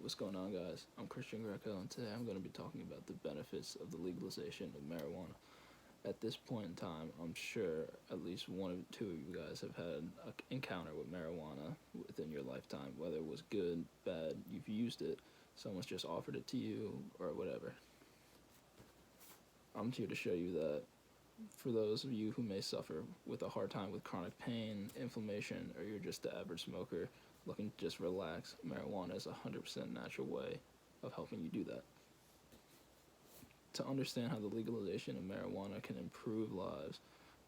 What's going on, guys? I'm Christian Greco, and today I'm going to be talking about the benefits of the legalization of marijuana. At this point in time, I'm sure at least one or two of you guys have had an encounter with marijuana within your lifetime, whether it was good, bad, you've used it, someone's just offered it to you, or whatever. I'm here to show you that for those of you who may suffer with a hard time with chronic pain, inflammation, or you're just the average smoker looking to just relax, marijuana is a 100% natural way of helping you do that. To understand how the legalization of marijuana can improve lives,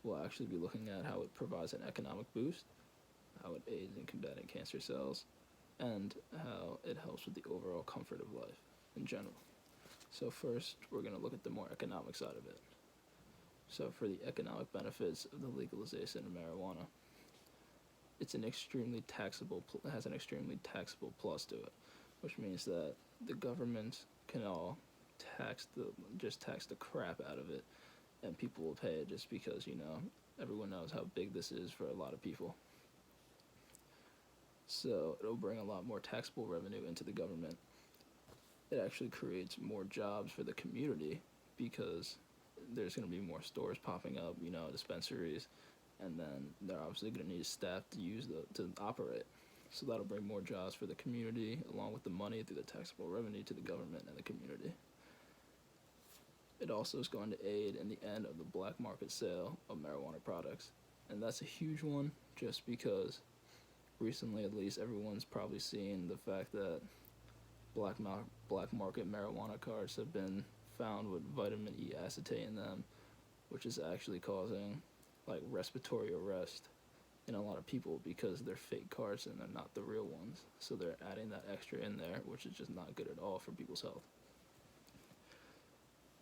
we'll actually be looking at how it provides an economic boost, how it aids in combating cancer cells, and how it helps with the overall comfort of life in general. So first, we're going to look at the more economic side of it. So for the economic benefits of the legalization of marijuana, it has an extremely taxable plus to it, which means that the government can all tax the crap out of it, and people will pay it just because, everyone knows how big this is for a lot of people. So it'll bring a lot more taxable revenue into the government. It actually creates more jobs for the community because there's going to be more stores popping up, dispensaries, and then they're obviously going to need staff to operate. So that'll bring more jobs for the community, along with the money through the taxable revenue to the government and the community. It also is going to aid in the end of the black market sale of marijuana products. And that's a huge one, just because recently, at least, everyone's probably seen the fact that black market marijuana cards have been found with vitamin E acetate in them, which is actually causing respiratory arrest in a lot of people because they're fake cards and they're not the real ones. So they're adding that extra in there, which is just not good at all for people's health.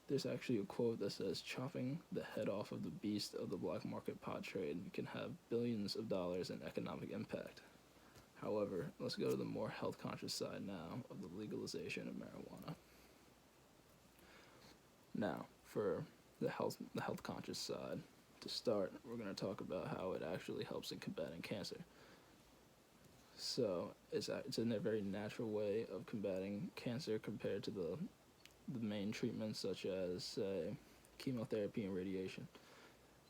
There's actually a quote that says, "Chopping the head off of the beast of the black market pot trade can have billions of dollars in economic impact." However, let's go to the more health-conscious side now of the legalization of marijuana. Now, for the health-conscious side, to start, we're going to talk about how it actually helps in combating cancer. So it's in a very natural way of combating cancer compared to the main treatments such as, say, chemotherapy and radiation.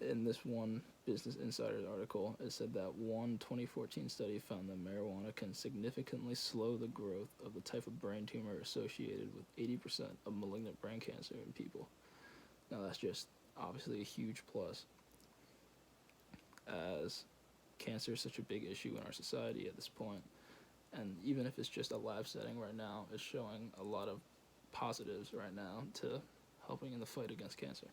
In this one Business Insider article, it said that one 2014 study found that marijuana can significantly slow the growth of the type of brain tumor associated with 80% of malignant brain cancer in people. Now that's just obviously a huge plus, as cancer is such a big issue in our society at this point. And even if it's just a lab setting right now, it's showing a lot of positives right now to helping in the fight against cancer.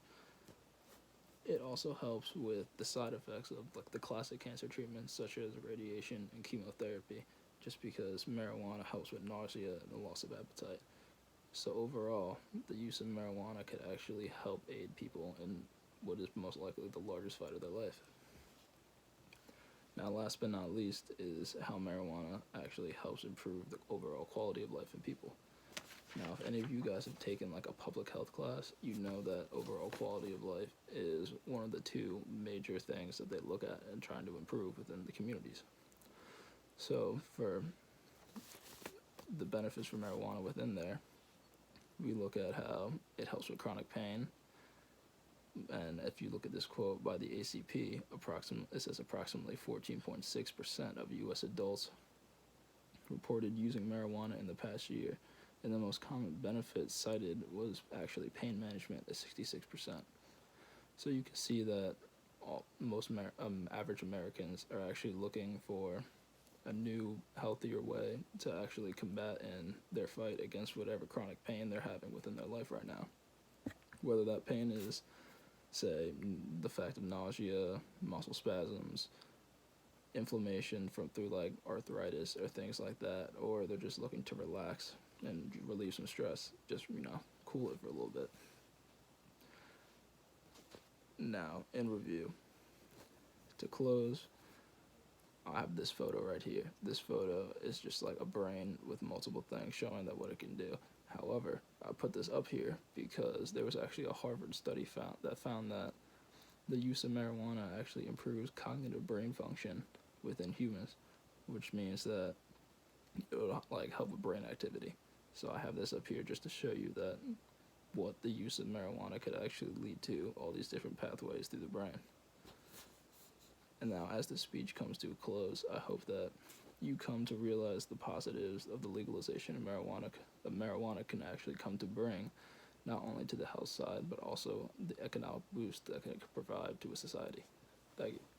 It also helps with the side effects of the classic cancer treatments such as radiation and chemotherapy, just because marijuana helps with nausea and the loss of appetite. So overall, the use of marijuana could actually help aid people in what is most likely the largest fight of their life. Now, last but not least is how marijuana actually helps improve the overall quality of life in people. Now, if any of you guys have taken a public health class, you know that overall quality of life is one of the two major things that they look at and trying to improve within the communities. So for the benefits for marijuana within there, we look at how it helps with chronic pain. And if you look at this quote by the ACP, it says approximately 14.6% of U.S. adults reported using marijuana in the past year. And the most common benefit cited was actually pain management at 66%. So you can see that most average Americans are actually looking for a new, healthier way to actually combat in their fight against whatever chronic pain they're having within their life right now. Whether that pain is, say, the fact of nausea, muscle spasms, inflammation through arthritis or things like that, or they're just looking to relax and relieve some stress, just, cool it for a little bit. Now, in review, to close, I have this photo right here. This photo is just like a brain with multiple things showing that what it can do. However, I put this up here because there was actually a Harvard study found that the use of marijuana actually improves cognitive brain function within humans, which means that it would like help with brain activity. So I have this up here just to show you that what the use of marijuana could actually lead to, all these different pathways through the brain. And now, as the speech comes to a close, I hope that you come to realize the positives of the legalization of marijuana that marijuana can actually come to bring, not only to the health side, but also the economic boost that it can provide to a society. Thank you.